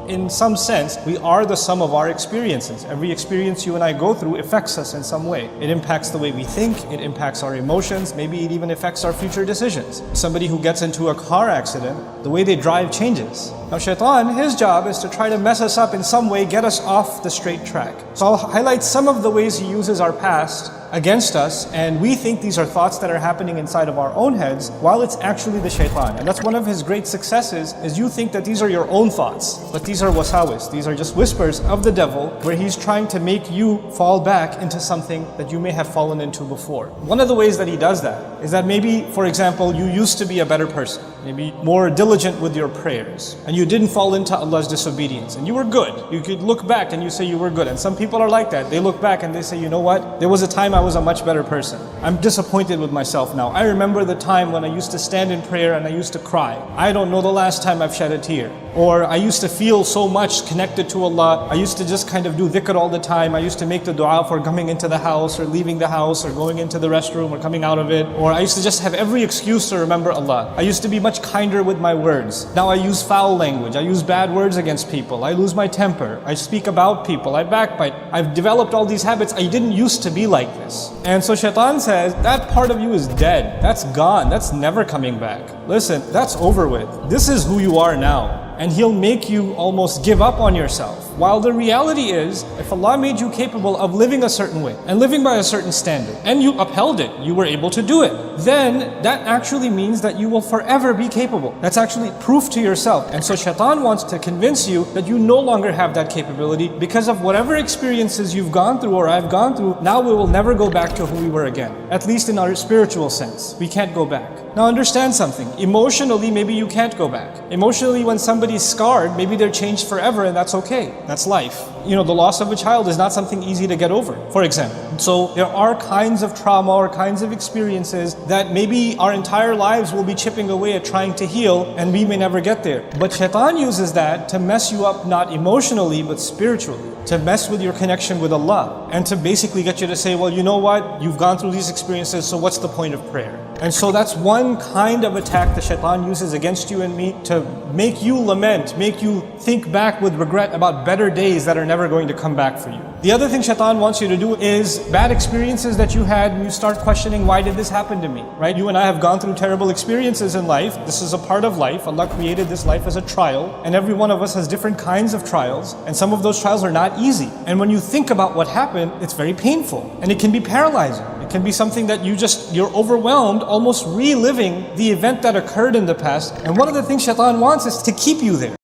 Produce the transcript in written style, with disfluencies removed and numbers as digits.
In some sense, we are the sum of our experiences. Every experience you and I go through affects us in some way. It impacts the way we think, it impacts our emotions, maybe it even affects our future decisions. Somebody who gets into a car accident, the way they drive changes. Now Shaytan, his job is to try to mess us up in some way, get us off the straight track. So I'll highlight some of the ways he uses our past against us, and we think these are thoughts that are happening inside of our own heads, while it's actually the Shaytan. And that's one of his great successes, is you think that these are your own thoughts, but these are wasawis. These are just whispers of the devil, where he's trying to make you fall back into something that you may have fallen into before. One of the ways that he does that is that maybe, for example, you used to be a better person, maybe more diligent with your prayers, and you didn't fall into Allah's disobedience, and you were good. You could look back and you say you were good. And some people are like that. They look back and they say, you know what? There was a time I was a much better person. I'm disappointed with myself now. I remember the time when I used to stand in prayer and I used to cry. I don't know the last time I've shed a tear. Or I used to feel so much connected to Allah. I used to just kind of do dhikr all the time. I used to make the dua for coming into the house or leaving the house or going into the restroom or coming out of it. Or I used to just have every excuse to remember Allah. I used to be much kinder with my words. Now I use foul language. I use bad words against people. I lose my temper. I speak about people. I backbite. I've developed all these habits. I didn't used to be like this. And so Shaytan says, that part of you is dead. That's gone. That's never coming back. Listen, that's over with. This is who you are now. And he'll make you almost give up on yourself. While the reality is, if Allah made you capable of living a certain way and living by a certain standard, and you upheld it, you were able to do it, then that actually means that you will forever be capable. That's actually proof to yourself. And so Shaitan wants to convince you that you no longer have that capability because of whatever experiences you've gone through or I've gone through. Now we will never go back to who we were again. At least in our spiritual sense, we can't go back. Now understand something. Emotionally, maybe you can't go back. Emotionally, when somebody's scarred, maybe they're changed forever, and that's okay. That's life. You know, the loss of a child is not something easy to get over, for example. So there are kinds of trauma or kinds of experiences that maybe our entire lives will be chipping away at trying to heal, and we may never get there. But Shaitan uses that to mess you up, not emotionally, but spiritually. To mess with your connection with Allah, and to basically get you to say, well, you know what? You've gone through these experiences, so what's the point of prayer? And so that's one kind of attack the Shaitan uses against you and me, to make you lament, make you think back with regret about better days that are never going to come back for you. The other thing Shaitan wants you to do is bad experiences that you had, and you start questioning, why did this happen to me? Right? You and I have gone through terrible experiences in life. This is a part of life. Allah created this life as a trial, and every one of us has different kinds of trials, and some of those trials are not easy. And when you think about what happened, it's very painful, and it can be paralyzing. It can be something that you're overwhelmed, almost reliving the event that occurred in the past. And one of the things Shaitan wants is to keep you there.